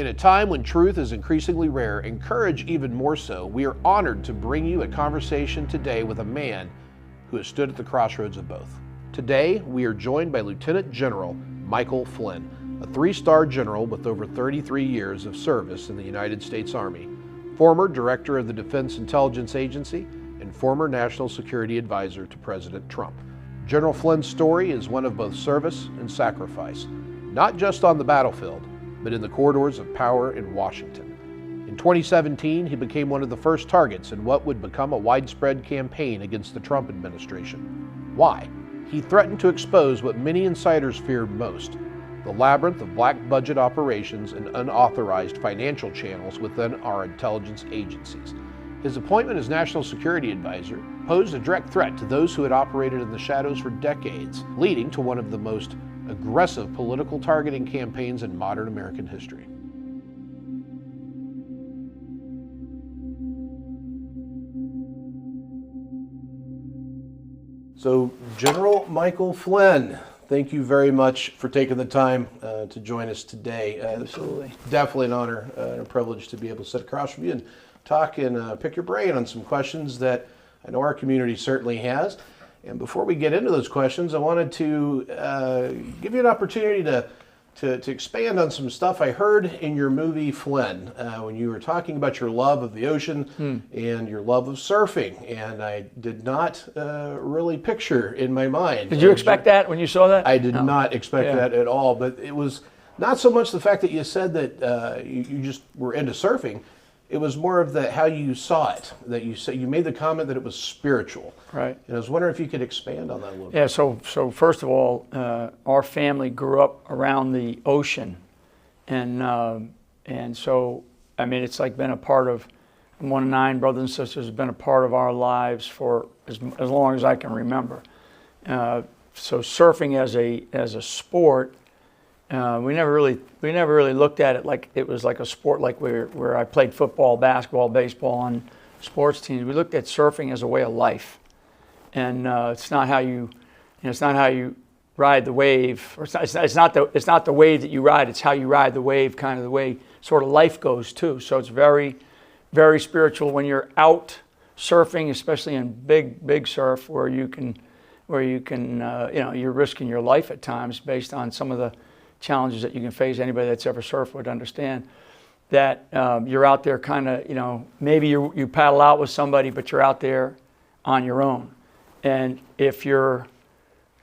In a time when truth is increasingly rare and courage even more so, we are honored to bring you a conversation today with a man who has stood at the crossroads of both. Today, we are joined by Lieutenant General Michael Flynn, a 3-star general with over 33 years of service in the United States Army, former Director of the Defense Intelligence Agency, and former National Security Advisor to President Trump. General Flynn's story is one of both service and sacrifice, not just on the battlefield, but in the corridors of power in Washington. In 2017, he became one of the first targets in what would become a widespread campaign against the Trump administration. Why? He threatened to expose what many insiders feared most, the labyrinth of black budget operations and unauthorized financial channels within our intelligence agencies. His appointment as National Security Advisor posed a direct threat to those who had operated in the shadows for decades, leading to one of the most aggressive political targeting campaigns in modern American history. So, General Michael Flynn, thank you very much for taking the time to join us today. Absolutely. Definitely an honor and a privilege to be able to sit across from you and talk and pick your brain on some questions that I know our community certainly has. And before we get into those questions, I wanted to give you an opportunity to expand on some stuff I heard in your movie Flynn when you were talking about your love of the ocean and your love of surfing. And I did not really picture in my mind. Did you expect that when you saw that? I did not expect that at all. But it was not so much the fact that you said that you just were into surfing. It was more of how you saw it, that you made the comment that it was spiritual. Right. And I was wondering if you could expand on that a little bit. Yeah, so first of all, our family grew up around the ocean. And so, I mean, it's like been a part of, I'm one of 9 brothers and sisters, has been a part of our lives for as long as I can remember. So surfing as a sport, we never really looked at it like it was like a sport, like where I played football, basketball, baseball on sports teams. We looked at surfing as a way of life, and it's not how you ride the wave, or it's not the wave that you ride. It's how you ride the wave, kind of the way sort of life goes too. So it's very, very spiritual when you're out surfing, especially in big surf where you can you're risking your life at times based on some of the challenges that you can face. Anybody that's ever surfed would understand that you're out there kind of, maybe you paddle out with somebody, but you're out there on your own. And if you're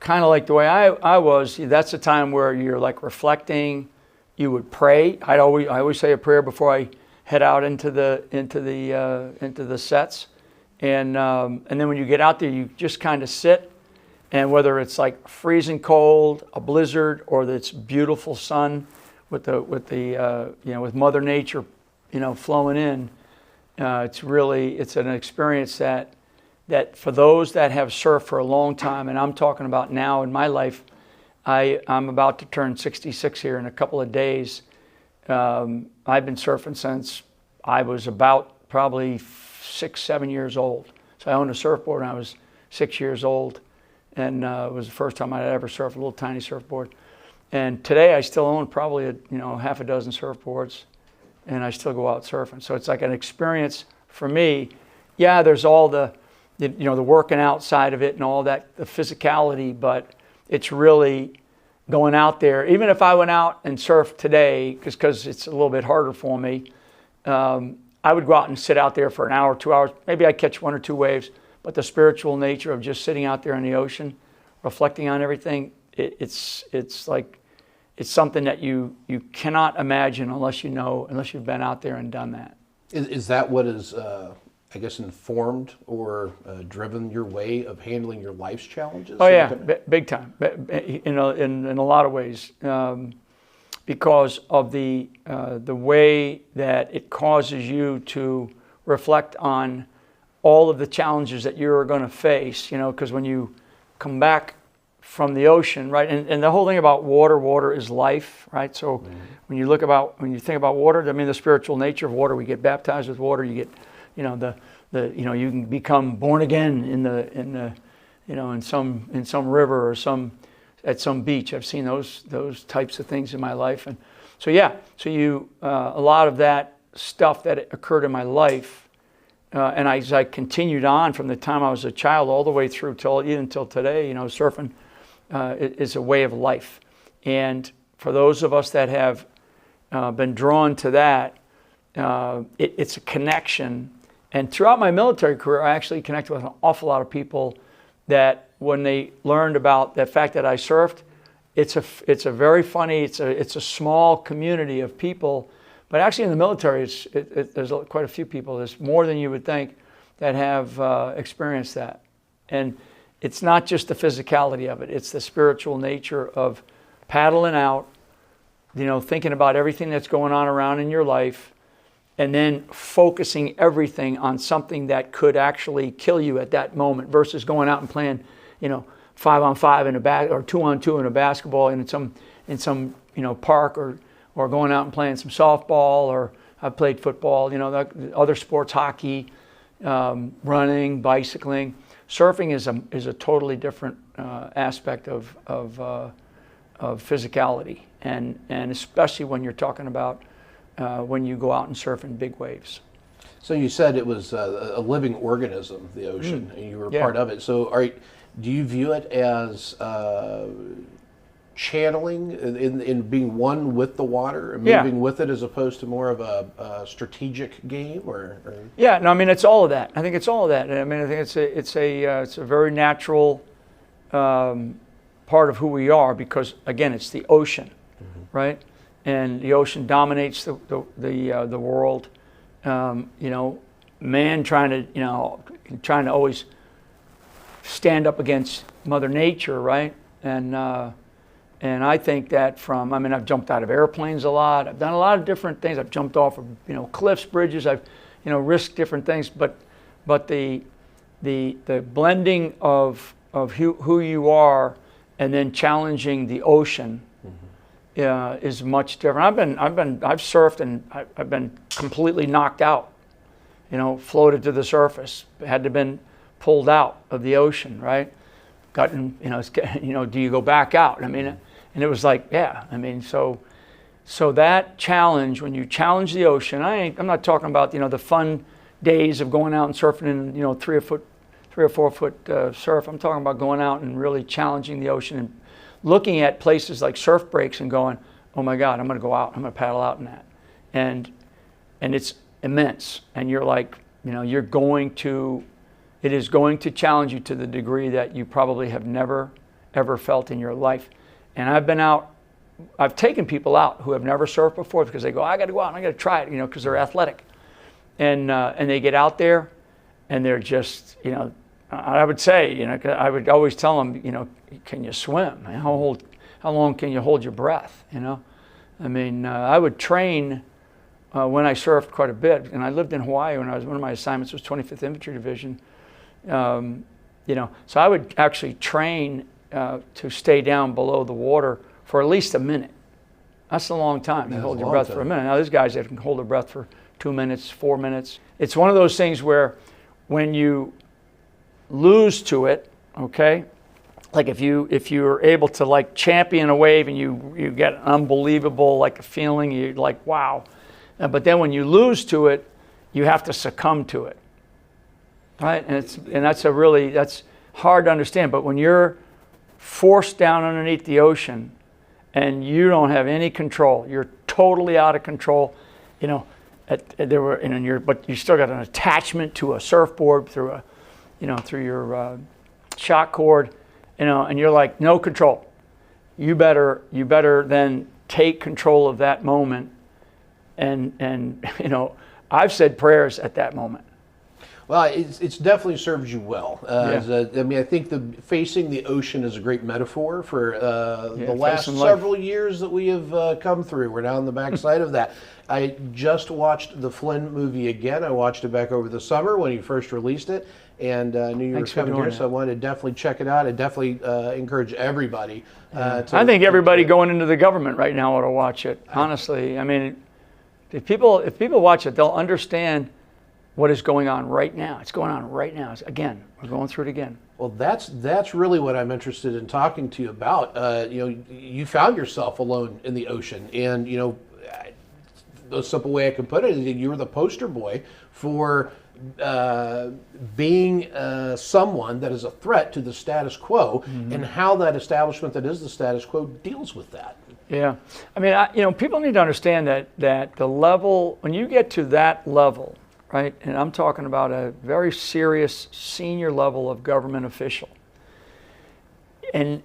kind of like the way I was, that's a time where you're like reflecting. You would pray. I always say a prayer before I head out into the sets. And then when you get out there, you just kind of sit. And whether it's like freezing cold, a blizzard, or it's beautiful sun with Mother Nature, flowing in, it's an experience that for those that have surfed for a long time, and I'm talking about now in my life, I'm about to turn 66 here in a couple of days. I've been surfing since I was about probably 6-7 years old. So I owned a surfboard when I was 6 years old. And it was the first time I'd ever surfed a little tiny surfboard. And today I still own probably half a dozen surfboards, and I still go out surfing. So it's like an experience for me. Yeah, there's all the working out side of it and all that, the physicality, but it's really going out there. Even if I went out and surfed today, because it's a little bit harder for me, I would go out and sit out there for an hour, 2 hours. Maybe I'd catch 1 or 2 waves. But the spiritual nature of just sitting out there in the ocean, reflecting on everything, it's something that you cannot imagine unless you've been out there and done that. Is that what is, informed or driven your way of handling your life's challenges? Oh yeah, big time. In a lot of ways, because of the way that it causes you to reflect on all of the challenges that you're going to face, because when you come back from the ocean, right, and the whole thing about water is life, right? So when you think about water, I mean the spiritual nature of water, we get baptized with water, you get, you can become born again in some river or at some beach. I've seen those types of things in my life, yeah, so a lot of that stuff that occurred in my life, and as I continued on from the time I was a child all the way through even till today, surfing is a way of life. And for those of us that have been drawn to that, it's a connection. And throughout my military career, I actually connected with an awful lot of people that when they learned about the fact that I surfed, it's a very funny, it's a small community of people. But actually in the military, there's quite a few people. There's more than you would think that have experienced that. And it's not just the physicality of it. It's the spiritual nature of paddling out, thinking about everything that's going on around in your life, and then focusing everything on something that could actually kill you at that moment versus going out and playing, 5-on-5 in or 2-on-2 in a basketball in some park, or going out and playing some softball, or I've played football, other sports, hockey, running, bicycling. Surfing is a totally different aspect of physicality, and especially when you're talking about when you go out and surf in big waves. So you said it was a living organism, the ocean, and you were part of it. So do you view it as channeling in being one with the water and moving with it, as opposed to more of a strategic game, or? Yeah, no, I mean, it's all of that. I think it's all of that. I mean, I think it's a very natural part of who we are, because again, it's the ocean, right? And the ocean dominates the world. Man trying to always stand up against Mother Nature, right? And I think that I've jumped out of airplanes a lot. I've done a lot of different things. I've jumped off of cliffs, bridges. I've risked different things. But the blending of who you are and then challenging the ocean is much different. I've surfed and I've been completely knocked out. Floated to the surface. Had to been pulled out of the ocean, right? Gotten, do you go back out? I mean, and it was like, yeah. I mean, so that challenge, when you challenge the ocean, I'm not talking about the fun days of going out and surfing in 3 or 4 foot surf. I'm talking about going out and really challenging the ocean and looking at places like surf breaks and going, oh my God, I'm going to go out. I'm going to paddle out in that, and it's immense. And you're like, it is going to challenge you to the degree that you probably have never, ever felt in your life. And I've taken people out who have never surfed before because they go, I got to go out and I got to try it, because they're athletic. And they get out there and they're just, I would say, I would always tell them, can you swim? How long can you hold your breath? I mean, I would train when I surfed quite a bit, and I lived in Hawaii when one of my assignments was 25th Infantry Division. So I would actually train to stay down below the water for at least a minute. That's a long time. You hold your breath for a minute. Now there's guys that can hold their breath for 2 minutes, 4 minutes. It's one of those things where when you lose to it, okay, like if you're able to champion a wave and you get an unbelievable a feeling, you're like, wow. But then when you lose to it, you have to succumb to it. Right, and that's hard to understand. But when you're forced down underneath the ocean, and you don't have any control, you're totally out of control. But you still got an attachment to a surfboard through your shock cord, and you're like, no control. You better then take control of that moment, and I've said prayers at that moment. Well, it's definitely served you well. I think facing the ocean is a great metaphor for the last several years that we have come through. We're now on the backside of that. I just watched the Flynn movie again. I watched it back over the summer when he first released it, and knew you were coming here, so I wanted to definitely check it out. I definitely encourage everybody. I think everybody going into the government right now ought to watch it. Honestly, I mean, if people watch it, they'll understand what is going on right now. It's going on right now. Again, we're going through it again. Well, that's really what I'm interested in talking to you about. You found yourself alone in the ocean, and the simple way I can put it is that you were the poster boy for being someone that is a threat to the status quo, and how that establishment that is the status quo deals with that. Yeah, I mean, people need to understand that the level, when you get to that level, right, and I'm talking about a very serious senior level of government official, and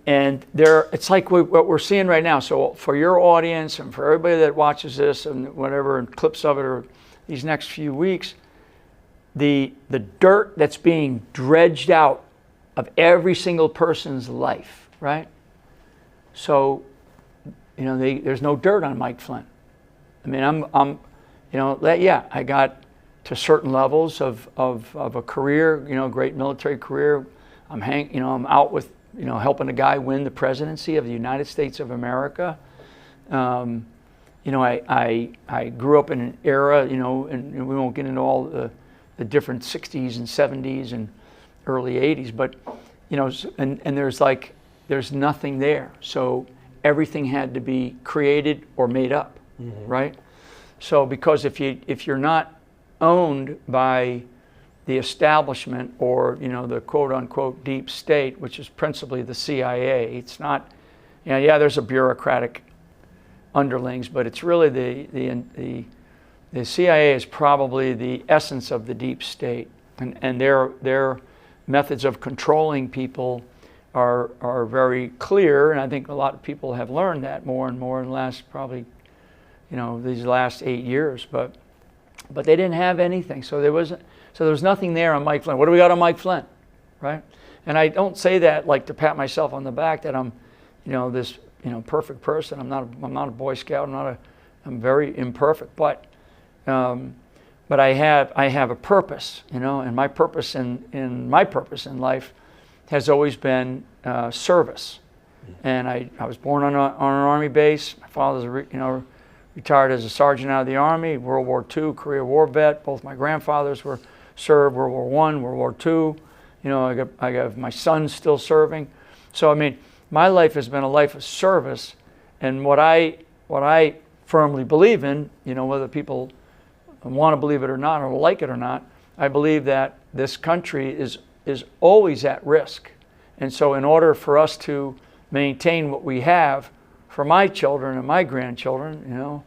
there, it's like what we're seeing right now. So for your audience and for everybody that watches this and whatever, and clips of it or these next few weeks, the dirt that's being dredged out of every single person's life, right? So, there's no dirt on Mike Flynn. I mean, I got to certain levels of a career, great military career. I'm out with, helping a guy win the presidency of the United States of America. I grew up in an era, and we won't get into all the different 60s and 70s and early 80s, but, and there's nothing there. So everything had to be created or made up, right? So because if you're not owned by the establishment or the quote unquote deep state, which is principally the CIA, it's not, there's a bureaucratic underlings, but it's really the CIA is probably the essence of the deep state, and their methods of controlling people are very clear, and I think a lot of people have learned that more and more in the last probably, these last 8 years. But they didn't have anything, so there was nothing there on Mike Flynn. What do we got on Mike Flynn, right? And I don't say that like to pat myself on the back that I'm, this perfect person. I'm not a Boy Scout. I'm very imperfect, but I have a purpose, and my purpose in life has always been service. And I was born on an Army base. My father's retired as a sergeant out of the Army, World War II, Korea War vet. Both my grandfathers were served World War I, World War II. I got my son still serving. So I mean, my life has been a life of service, and what I firmly believe in, whether people want to believe it or not, or like it or not, I believe that this country is always at risk. And so in order for us to maintain what we have for my children and my grandchildren,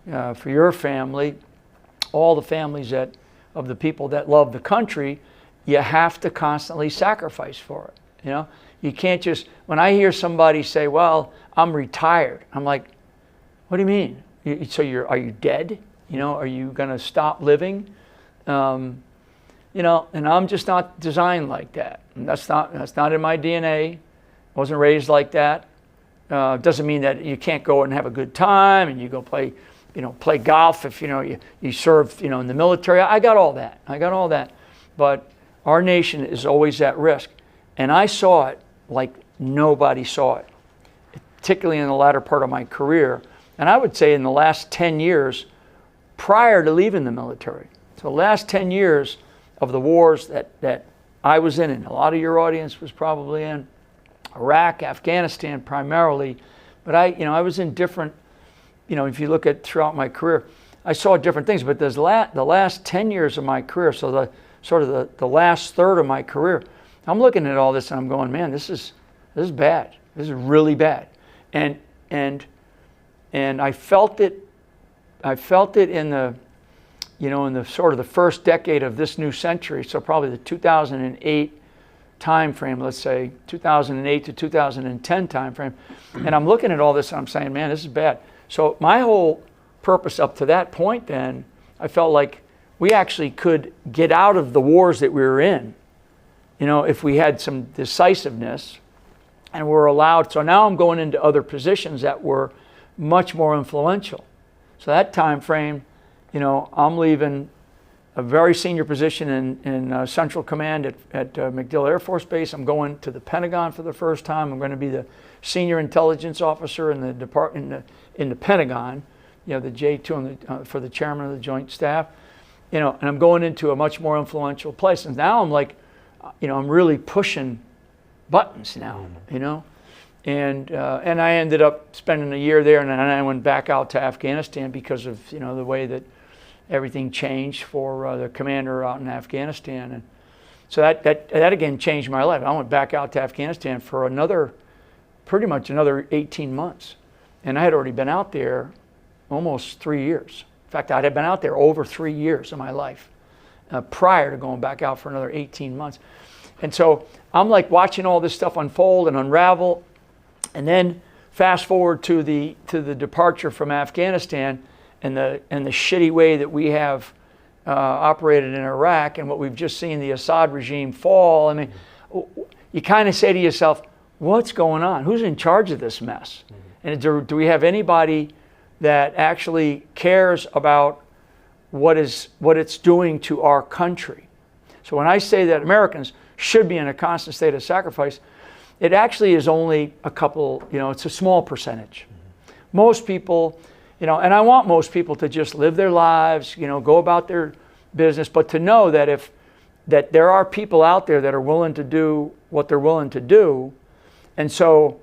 for your family, all the families of the people that love the country, you have to constantly sacrifice for it. You can't just, when I hear somebody say, well, I'm retired, I'm like, what do you mean? Are you dead? Are you going to stop living? And I'm just not designed like that. And that's not in my DNA. I wasn't raised like that. Doesn't mean that you can't go and have a good time and you go play golf if you served in the military. I got all that. But our nation is always at risk, and I saw it like nobody saw it, particularly in the latter part of my career. And I would say in the last 10 years prior to leaving the military. So the last 10 years of the wars that I was in, and a lot of your audience was probably in, Iraq, Afghanistan primarily, but I was in different, if you look at throughout my career, I saw different things, but the last 10 years of my career, so the last third of my career, I'm looking at all this and I'm going, man, this is bad. This is really bad. And I felt it in the, in the sort of the first decade of this new century, so probably the 2008 time frame, let's say 2008 to 2010 time frame. And I'm looking at all this and I'm saying, man, this is bad. So my whole purpose up to that point then, I felt like we actually could get out of the wars that we were in, if we had some decisiveness and were allowed. So now I'm going into other positions that were much more influential. So that time frame, I'm leaving a very senior position in Central Command at MacDill Air Force Base. I'm going to the Pentagon for the first time. I'm going to be the senior intelligence officer in the department in the Pentagon, the J2 for the chairman of the Joint Staff, and I'm going into a much more influential place. And now I'm like, I'm really pushing buttons now, And I ended up spending a year there, and then I went back out to Afghanistan because of the way that everything changed for the commander out in Afghanistan. And so that again changed my life. I went back out to Afghanistan for pretty much another 18 months. And I had already been out there almost 3 years. In fact, I had been out there over 3 years of my life prior to going back out for another 18 months. And so I'm like watching all this stuff unfold and unravel. And then fast forward to the departure from Afghanistan and the shitty way that we have operated in Iraq, and what we've just seen the Assad regime fall. I mean, you kind of say to yourself, what's going on? Who's in charge of this mess? And do we have anybody that actually cares about what it's doing to our country? So when I say that Americans should be in a constant state of sacrifice, it actually is only a couple, it's a small percentage. Most people, and I want most people to just live their lives, go about their business, but to know that that there are people out there that are willing to do what they're willing to do. And so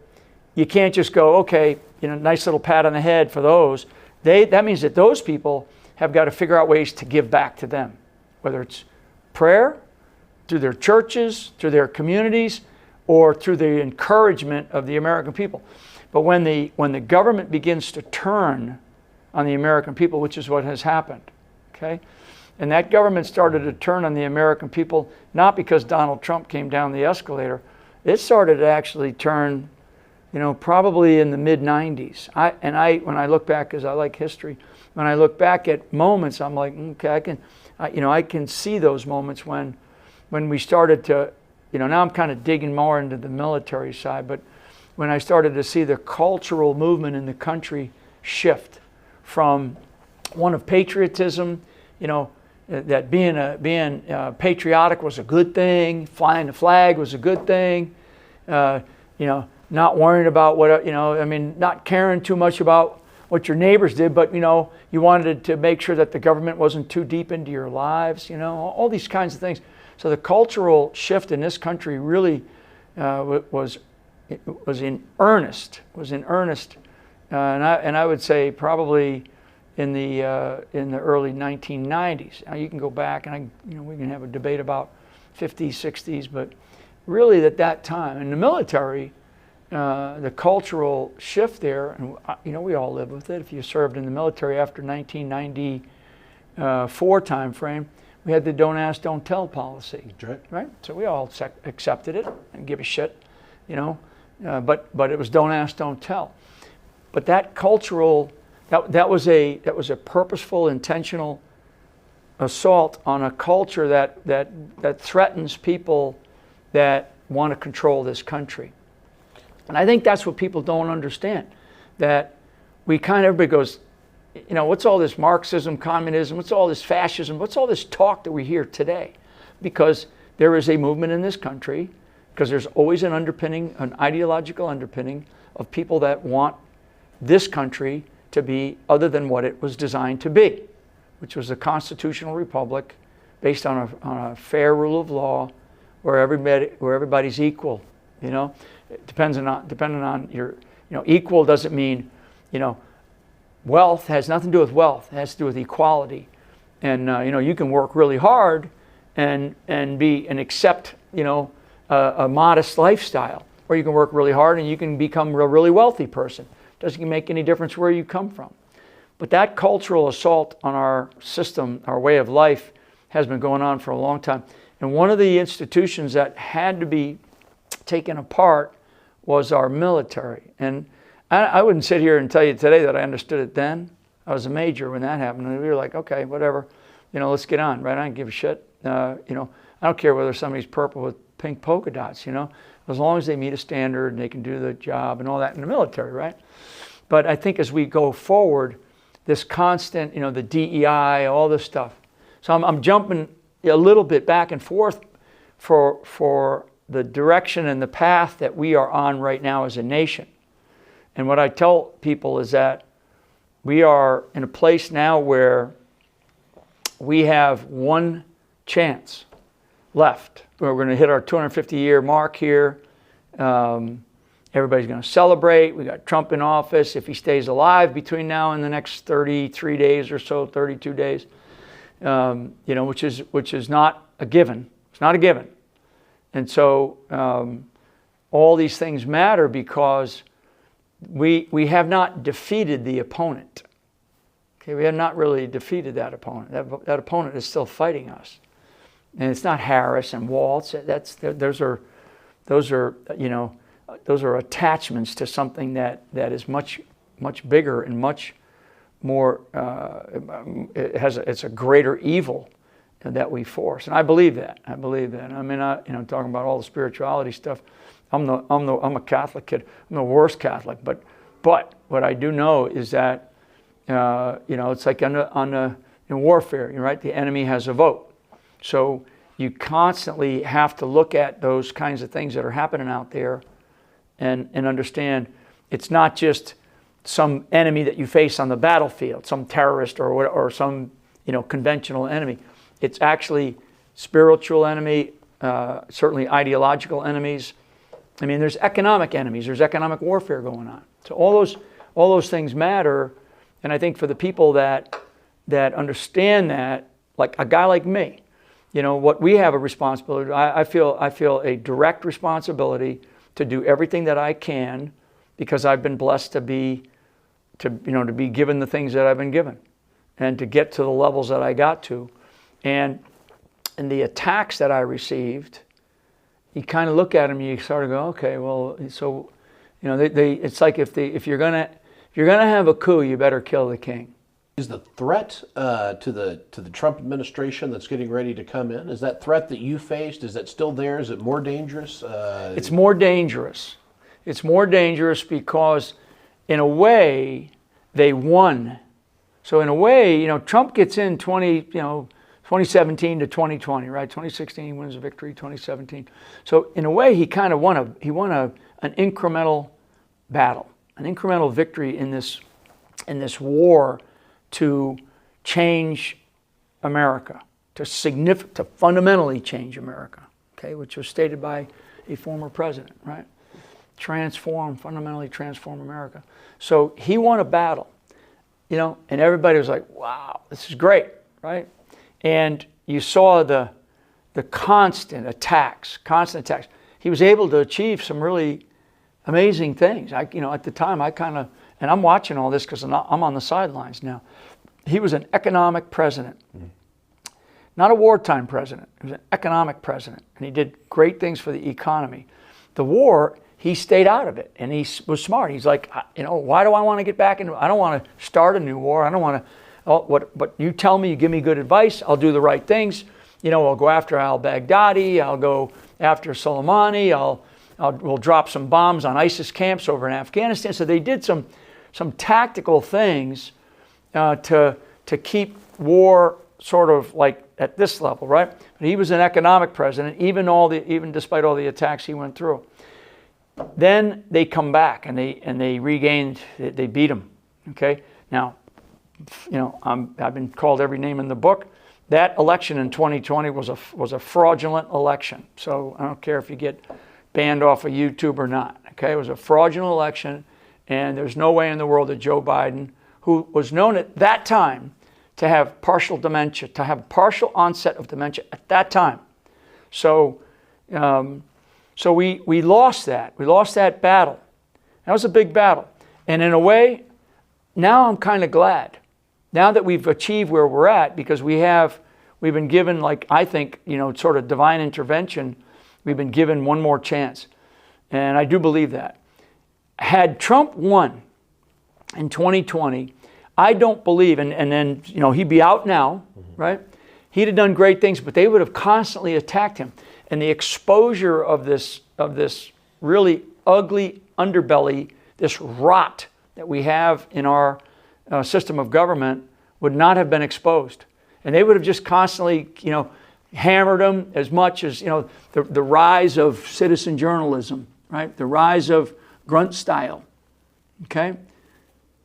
you can't just go, okay, nice little pat on the head for those. That means that those people have got to figure out ways to give back to them, whether it's prayer, through their churches, through their communities, or through the encouragement of the American people. But when the government begins to turn on the American people, which is what has happened, okay? And that government started to turn on the American people, not because Donald Trump came down the escalator. It started to actually turn, probably in the mid-90s. When I look back, because I like history, when I look back at moments, I'm like, okay, I can see those moments when we started to, now I'm kind of digging more into the military side, but when I started to see the cultural movement in the country shift from one of patriotism, that being patriotic was a good thing, flying the flag was a good thing, not worrying about what, not caring too much about what your neighbors did, but, you wanted to make sure that the government wasn't too deep into your lives, all these kinds of things. So the cultural shift in this country really was in earnest, and I would say probably in the early 1990s. Now you can go back and we can have a debate about 50s, 60s, but really at that time in the military, the cultural shift there, and we all live with it. If you served in the military after 1994 time frame, we had the don't ask, don't tell policy. That's right? So we all accepted it and give a shit, but it was don't ask, don't tell. But that cultural, that was a purposeful, intentional assault on a culture that threatens people that want to control this country. And I think that's what people don't understand. That everybody goes, what's all this Marxism, communism, what's all this fascism, what's all this talk that we hear today? Because there is a movement in this country, because there's always an underpinning, an ideological underpinning of people that want this country to be other than what it was designed to be, which was a constitutional republic based on a fair rule of law where everybody's equal. Depending on your, equal doesn't mean, wealth has nothing to do with wealth. It has to do with equality. And, you can work really hard and accept, a modest lifestyle. Or you can work really hard and you can become a really wealthy person. Doesn't make any difference where you come from. But that cultural assault on our system, our way of life, has been going on for a long time. And one of the institutions that had to be taken apart was our military. And I wouldn't sit here and tell you today that I understood it then. I was a major when that happened, and we were like, okay, whatever, let's get on, right? I don't give a shit. I don't care whether somebody's purple with pink polka dots, as long as they meet a standard and they can do the job and all that in the military, right? But I think as we go forward, this constant, the DEI, all this stuff. So I'm jumping a little bit back and forth for the direction and the path that we are on right now as a nation. And what I tell people is that we are in a place now where we have one chance left. We're going to hit our 250-year mark here. Everybody's going to celebrate. We got Trump in office if he stays alive between now and the next 33 days or so, 32 days. Which is not a given. It's not a given. And so all these things matter because we have not defeated the opponent. Okay, we have not really defeated that opponent. That opponent is still fighting us, and it's not Harris and Waltz. Those are attachments to something that is much bigger and much more. It's a greater evil that we force, and I believe that. I mean, talking about all the spirituality stuff. I'm a Catholic kid. I'm the worst Catholic, but what I do know is that it's like in warfare, right? The enemy has a vote, so you constantly have to look at those kinds of things that are happening out there, and understand it's not just some enemy that you face on the battlefield, some terrorist or some conventional enemy. It's actually spiritual enemy, certainly ideological enemies. I mean, there's economic enemies. There's economic warfare going on. So all those things matter. And I think for the people that understand that, like a guy like me, what we have a responsibility. I feel a direct responsibility to do everything that I can, because I've been blessed to be given the things that I've been given, and to get to the levels that I got to, and the attacks that I received. You kind of look at them, you sort of go, okay, well, so it's like if you're gonna have a coup, you better kill the king. Is the threat to the Trump administration that's getting ready to come in, is that threat that you faced, is that still there? Is it more dangerous? It's more dangerous. It's more dangerous because, in a way, they won. So in a way, Trump gets in 2017 to 2020, right? 2016 he wins a victory, 2017. So in a way, he kind of won an incremental battle, an incremental victory in this war to change America, to fundamentally change America, okay, which was stated by a former president, right? Fundamentally transform America. So he won a battle, and everybody was like, wow, this is great, right? And you saw the constant attacks. He was able to achieve some really amazing things. At the time, and I'm watching all this because I'm on the sidelines now. He was an economic president, not a wartime president. He was an economic president, and he did great things for the economy. The war, he stayed out of it, and he was smart. He's like, why do I want to get back into? I don't want to start a new war. I don't want to. But you tell me, you give me good advice. I'll do the right things. I'll go after al-Baghdadi. I'll go after Soleimani. We'll drop some bombs on ISIS camps over in Afghanistan. So they did some tactical things to keep war sort of like at this level, right? But he was an economic president, even despite all the attacks he went through. Then they come back and they regained. They beat him. Okay, now, I've been called every name in the book. That election in 2020 was a fraudulent election. So I don't care if you get banned off of YouTube or not. Okay, it was a fraudulent election, and there's no way in the world that Joe Biden, who was known at that time to have partial dementia, to have partial onset of dementia at that time. So we lost that. We lost that battle. That was a big battle. And in a way, now I'm kind of glad. Now that we've achieved where we're at, because we've been given, like, I think, sort of divine intervention, we've been given one more chance. And I do believe that. Had Trump won in 2020, I don't believe, and then, he'd be out now, right? He'd have done great things, but they would have constantly attacked him. And the exposure of this really ugly underbelly, this rot that we have in our system of government would not have been exposed. And they would have just constantly, hammered them as much as, the rise of citizen journalism, right? The rise of Grunt style, okay?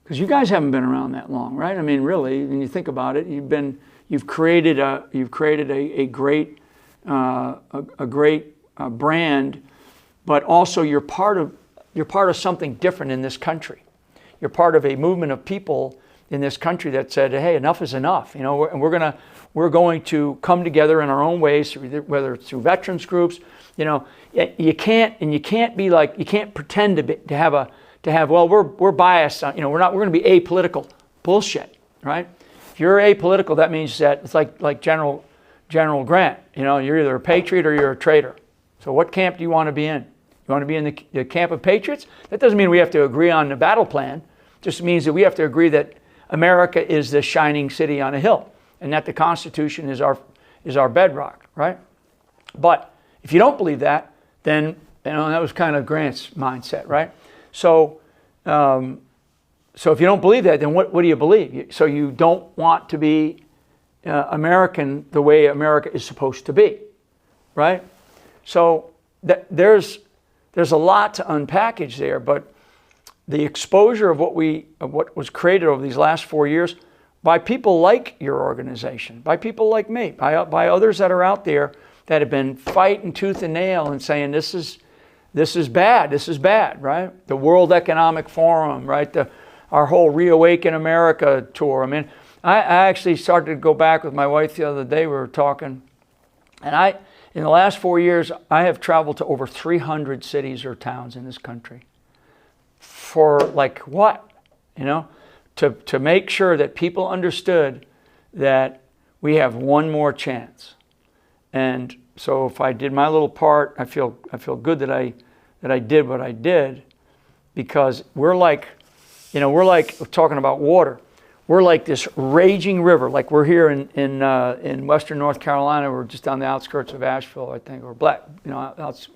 Because you guys haven't been around that long, right? I mean, really, when you think about it, you've created a great brand, but also you're part of of something different in this country. You're part of a movement of people in this country that said, hey, enough is enough, and we're going to come together in our own ways, whether it's through veterans groups. You can't be like, you can't pretend to have well, we're biased on, we're going to be apolitical. Bullshit, right? If you're apolitical, that means that it's like General Grant. You're either a patriot or you're a traitor. So what camp do you want to be in? You want to be in the camp of patriots? That doesn't mean we have to agree on the battle plan. It just means that we have to agree that America is the shining city on a hill, and that the Constitution is our bedrock, right? But if you don't believe that, then that was kind of Grant's mindset, right? So if you don't believe that, then what do you believe? So you don't want to be American the way America is supposed to be, right? So there's a lot to unpackage there, but the exposure of what was created over these last 4 years by people like your organization, by people like me, by others that are out there that have been fighting tooth and nail and saying this is bad, right? The World Economic Forum, right? Our whole Reawaken America tour. I mean, I actually started to go back with my wife the other day. We were talking, and in the last 4 years, I have traveled to over 300 cities or towns in this country. For like what? To make sure that people understood that we have one more chance. And so if I did my little part, I feel good that I did what I did, because we're like talking about water. We're like this raging river. Like we're here in Western North Carolina. We're just on the outskirts of Asheville, I think, or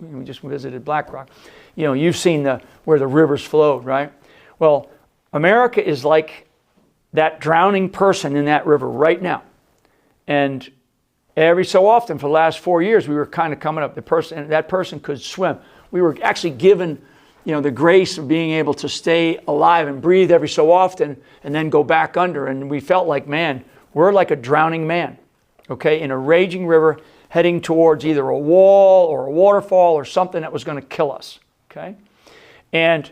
we just visited Black Rock. You've seen where the rivers flowed, right? Well, America is like that drowning person in that river right now. And every so often for the last 4 years, we were kind of coming up. That person could swim. We were actually given, the grace of being able to stay alive and breathe every so often and then go back under. And we felt like, man, we're like a drowning man, okay, in a raging river heading towards either a wall or a waterfall or something that was going to kill us, okay? And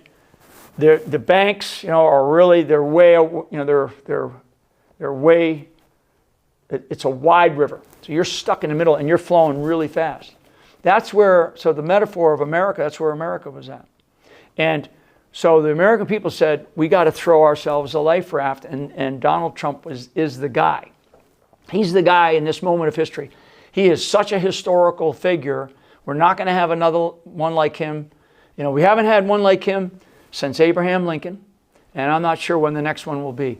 the banks, are really, they're way, it's a wide river. So you're stuck in the middle and you're flowing really fast. So the metaphor of America, that's where America was at. And so the American people said, we got to throw ourselves a life raft, and Donald Trump is the guy. He's the guy in this moment of history. He is such a historical figure. We're not going to have another one like him. We haven't had one like him since Abraham Lincoln, and I'm not sure when the next one will be.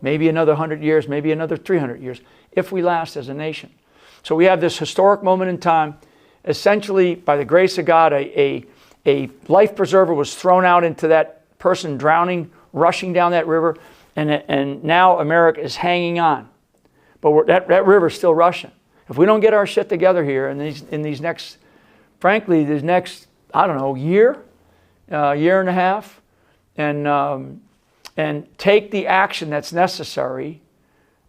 Maybe another 100 years, maybe another 300 years, if we last as a nation. So we have this historic moment in time. Essentially, by the grace of God, a life preserver was thrown out into that person drowning, rushing down that river, and now America is hanging on. But that river's still rushing. If we don't get our shit together here in these next, frankly, I don't know, year and a half, and take the action that's necessary,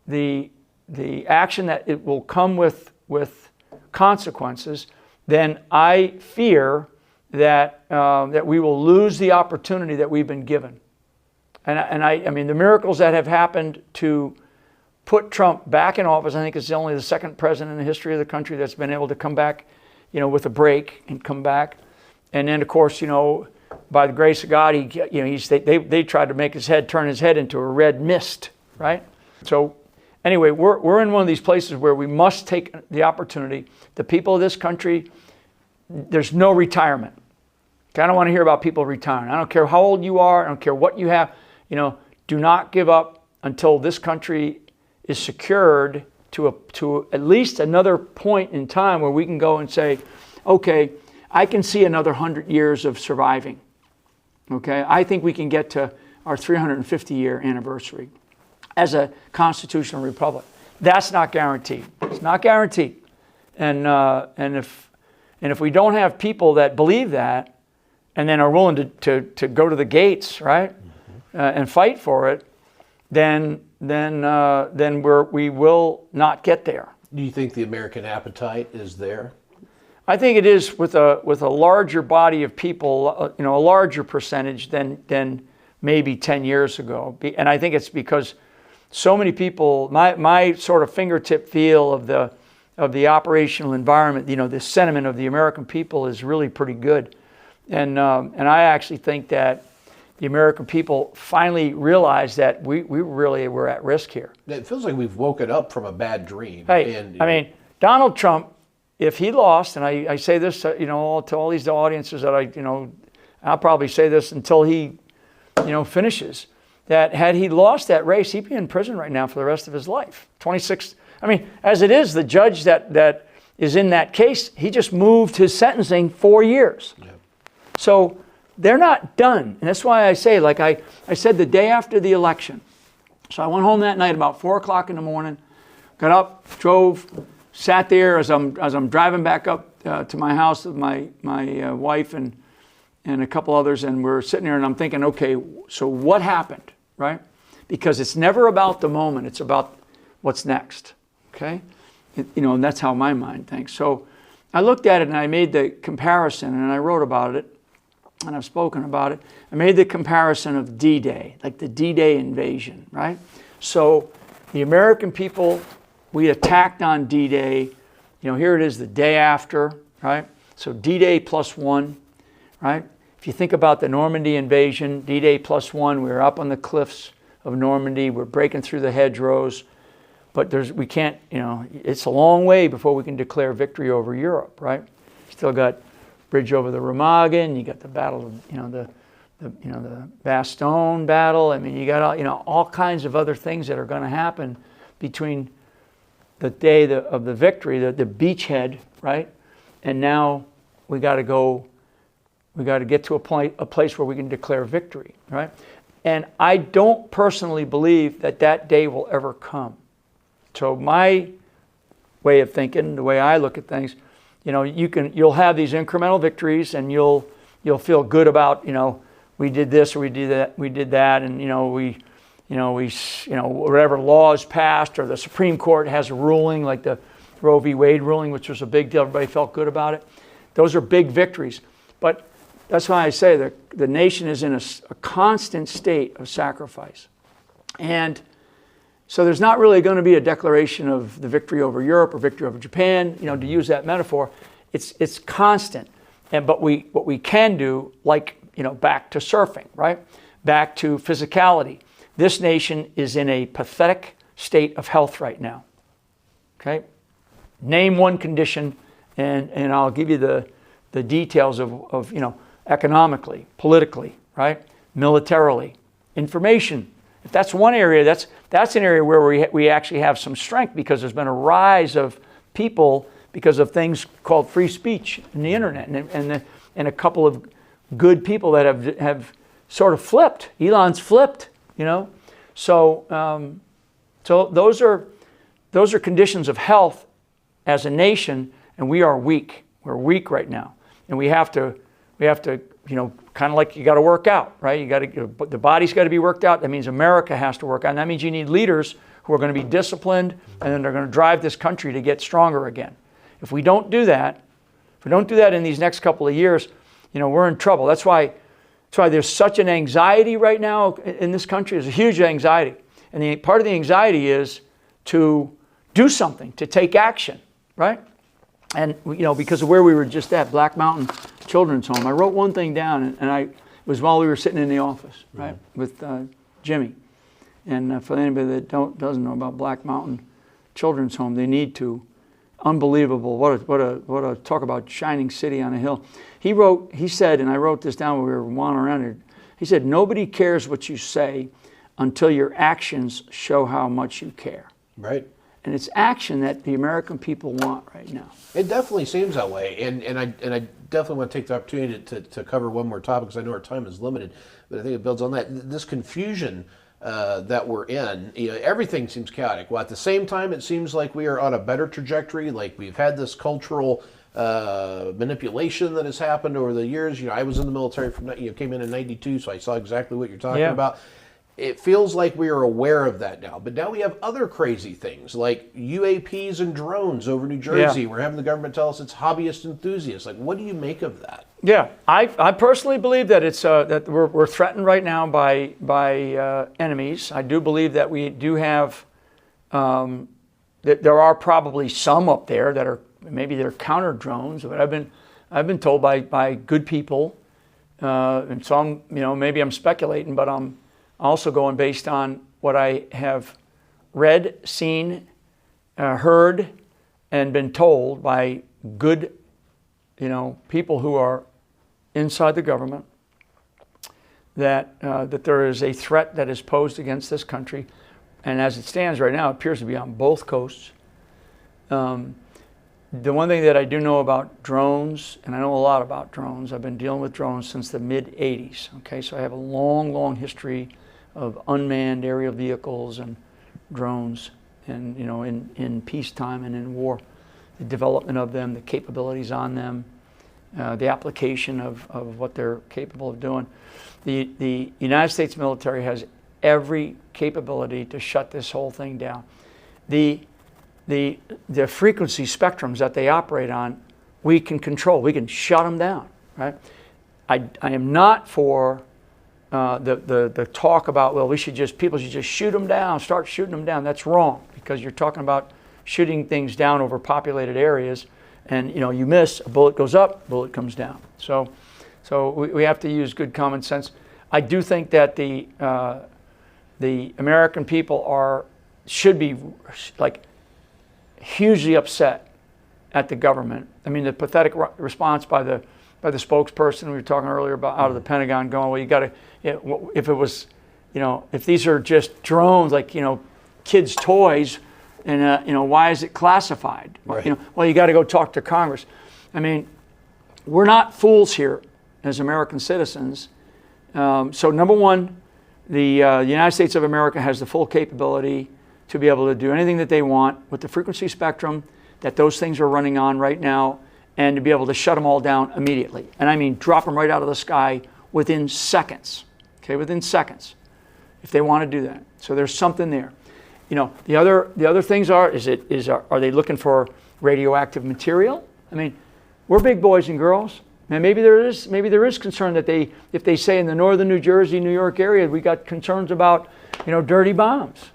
the action that it will come with consequences, then I fear that we will lose the opportunity that we've been given. And I mean, the miracles that have happened to put Trump back in office, I think it's only the second president in the history of the country that's been able to come back, with a break and come back. And then, of course, by the grace of God, they tried to turn his head into a red mist, right? So anyway, we're in one of these places where we must take the opportunity. The people of this country, there's no retirement. I don't want to hear about people retiring. I don't care how old you are. I don't care what you have. Do not give up until this country is secured to at least another point in time where we can go and say, okay, I can see another 100 years of surviving. Okay, I think we can get to our 350-year anniversary as a constitutional republic. That's not guaranteed. It's not guaranteed. And if we don't have people that believe that, and then are willing to go to the gates, right, and fight for it, then we will not get there. Do you think the American appetite is there? I think it is with a larger body of people, a larger percentage than maybe 10 years ago. And I think it's because so many people, my sort of fingertip feel of the operational environment, the sentiment of the American people is really pretty good. And I actually think that the American people finally realized that we really were at risk here. It feels like we've woken up from a bad dream. Hey, I mean, Donald Trump, if he lost, and I say this, to all these audiences that I'll probably say this until he, finishes, that had he lost that race, he'd be in prison right now for the rest of his life. 26, I mean, as it is, the judge that is in that case, he just moved his sentencing 4 years. Yeah. So they're not done. And that's why I say, like I said the day after the election. So I went home that night about 4 o'clock in the morning, got up, drove, sat there as I'm driving back up to my house with my wife and a couple others, and we're sitting there and I'm thinking, okay, so what happened, right? Because it's never about the moment, it's about what's next, okay? And that's how my mind thinks. So I looked at it and I made the comparison, and I wrote about it, and I've spoken about it. I made the comparison of D-Day, like the D-Day invasion, right? So the American people, we attacked on D-Day. Here it is the day after, right? So D-Day +1, right? If you think about the Normandy invasion, D-Day +1, we were up on the cliffs of Normandy. We're breaking through the hedgerows. But we can't, it's a long way before we can declare victory over Europe, right? Still got bridge over the Remagen. You got the battle of, the Bastogne battle. I mean, you got all kinds of other things that are going to happen between the day of the victory, the beachhead, right? And now we got to get to a place where we can declare victory, right? And I don't personally believe that day will ever come. So my way of thinking, the way I look at things, you'll have these incremental victories, and you'll feel good about, we did this or we did that, and whatever laws passed, or the Supreme Court has a ruling like the Roe v. Wade ruling, which was a big deal. Everybody felt good about it. Those are big victories. But that's why I say that the nation is in a constant state of sacrifice. And so there's not really going to be a declaration of the victory over Europe or victory over Japan, to use that metaphor. It's constant. But what we can do, back to surfing, right? Back to physicality. This nation is in a pathetic state of health right now. Okay? Name one condition, and I'll give you the details of economically, politically, right? Militarily, information. If that's one area, that's an area where we actually have some strength, because there's been a rise of people because of things called free speech and the internet, and a couple of good people that have sort of flipped. Elon's flipped, So those are conditions of health as a nation, and we are weak. We're weak right now, and we have to kind of like you got to work out, right? The body's got to be worked out. That means America has to work out. And that means you need leaders who are going to be disciplined, and then they're going to drive this country to get stronger again. If we don't do that, in these next couple of years, we're in trouble. That's why there's such an anxiety right now in this country. There's a huge anxiety. And part of the anxiety is to do something, to take action, right? And, because of where we were just at, Black Mountain Children's Home, I wrote one thing down, and it was while we were sitting in the office, right, with Jimmy. And for anybody that doesn't know about Black Mountain Children's Home, they need to. Unbelievable. What a talk about shining city on a hill. He said, and I wrote this down when we were wandering around here, he said, nobody cares what you say until your actions show how much you care. Right. And it's action that the American people want right now. It definitely seems that way, and I definitely want to take the opportunity to cover one more topic, because I know our time is limited, but I think it builds on that. This confusion that we're in, everything seems chaotic. Well, at the same time, it seems like we are on a better trajectory. Like, we've had this cultural manipulation that has happened over the years. I was in the military came in '92, so I saw exactly what you're talking about. It feels like we are aware of that now, but now we have other crazy things like UAPs and drones over New Jersey. We're having the government tell us it's hobbyist enthusiasts. Like, what do you make of that? Yeah, I personally believe that it's that we're threatened right now by enemies. I do believe that we do have that there are probably some up there that are maybe they're counter drones, but I've been told by good people, and some maybe I'm speculating, but I'm also going based on what I have read, seen, heard, and been told by good, people who are inside the government, that there is a threat that is posed against this country, and as it stands right now, it appears to be on both coasts. The one thing that I do know about drones, and I know a lot about drones, I've been dealing with drones since the mid-'80s. Okay, so I have a long history of unmanned aerial vehicles and drones, and in peacetime and in war, the development of them, the capabilities on them, the application of what they're capable of doing. The United States military has every capability to shut this whole thing down. The frequency spectrums that they operate on, we can control. We can shut them down, right? I am not for the talk about, well, people should just shoot them down, start shooting them down. That's wrong, because you're talking about shooting things down over populated areas, and you miss, a bullet goes up, bullet comes down. So we have to use good common sense. I do think that the American people should be like hugely upset at the government. I mean, the pathetic response by the spokesperson we were talking earlier about out of the Pentagon, going, well, you got to, if it was, if these are just drones, like kids' toys, and why is it classified? Right. Well, you got to go talk to Congress. I mean, we're not fools here as American citizens. So number one, the United States of America has the full capability to be able to do anything that they want with the frequency spectrum that those things are running on right now, and to be able to shut them all down immediately. And I mean drop them right out of the sky within seconds, okay, within seconds, if they want to do that. So there's something there. The other things are they looking for radioactive material? I mean, we're big boys and girls, and maybe there is concern that if they say in the northern New Jersey, New York area, we got concerns about, dirty bombs.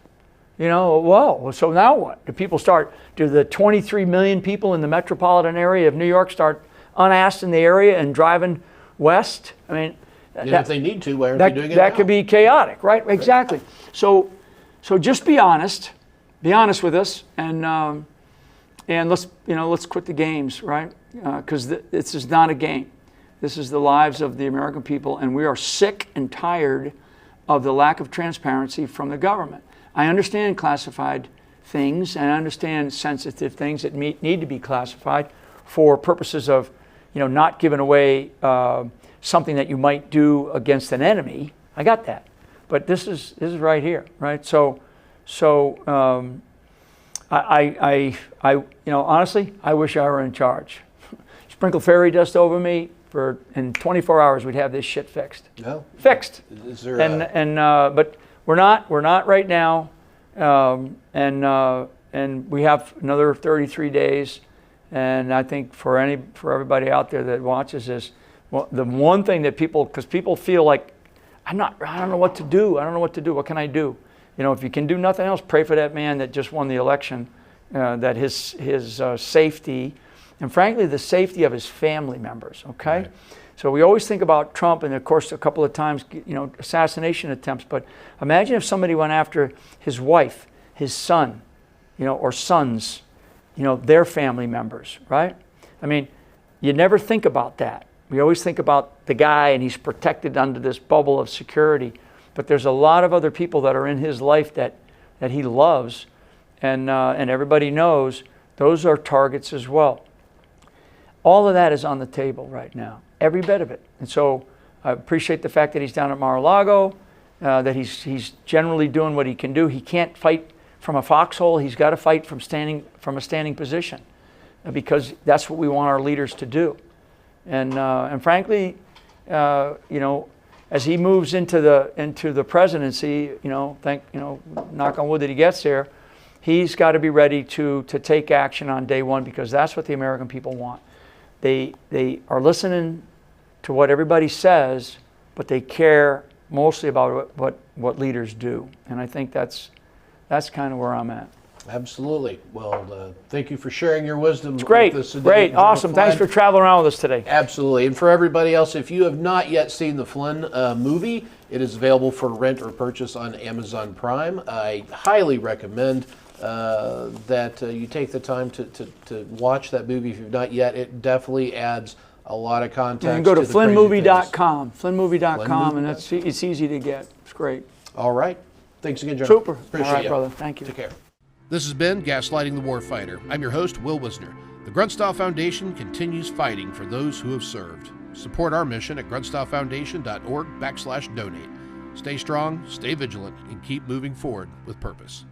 Whoa, so now what? Do the 23 million people in the metropolitan area of New York start unasked in the area and driving west? I mean, if they need to, why aren't they doing it now? That could be chaotic, right? Exactly. So just be honest with us, and let's quit the games, right? Because this is not a game. This is the lives of the American people, and we are sick and tired of the lack of transparency from the government. I understand classified things, and I understand sensitive things that need to be classified for purposes of, not giving away something that you might do against an enemy. I got that, but this is right here, right? So I honestly, I wish I were in charge. Sprinkle fairy dust over me, in 24 hours we'd have this shit fixed. No, fixed. Is there but we're not right now, and we have another 33 days, and I think for everybody out there that watches this, well, the one thing that because people feel like I don't know what to do. What can I do? If you can do nothing else, pray for that man that just won the election, that his safety, and frankly the safety of his family members. Okay. Right. So we always think about Trump, and of course a couple of times, assassination attempts, but imagine if somebody went after his wife, his son, or sons, their family members, right? I mean, you never think about that. We always think about the guy, and he's protected under this bubble of security, but there's a lot of other people that are in his life that he loves, and everybody knows those are targets as well. All of that is on the table right now. Every bit of it. And so I appreciate the fact that he's down at Mar-a-Lago, that he's generally doing what he can do. He can't fight from a foxhole. He's got to fight from a standing position, because that's what we want our leaders to do. And frankly, as he moves into the presidency, knock on wood that he gets there, he's got to be ready to take action on day one, because that's what the American people want. They are listening to what everybody says, but they care mostly about what leaders do. And I think that's kind of where I'm at. Absolutely. Well, thank you for sharing your wisdom. It's great. With us, great. Awesome. Thanks for traveling around with us today. Absolutely. And for everybody else, if you have not yet seen the Flynn movie, it is available for rent or purchase on Amazon Prime. I highly recommend that you take the time to watch that movie if you've not yet. It definitely adds a lot of context. You can go to flynnmovie.com, flynnmovie.com, and it's easy to get. It's great. All right. Thanks again, John. Super. Appreciate All right, you. brother. Thank you. Take care. This has been Gaslighting the Warfighter. I'm your host, Will Wisner. The Grunt Foundation continues fighting for those who have served. Support our mission at gruntfoundation.org/donate. Stay strong, stay vigilant, and keep moving forward with purpose.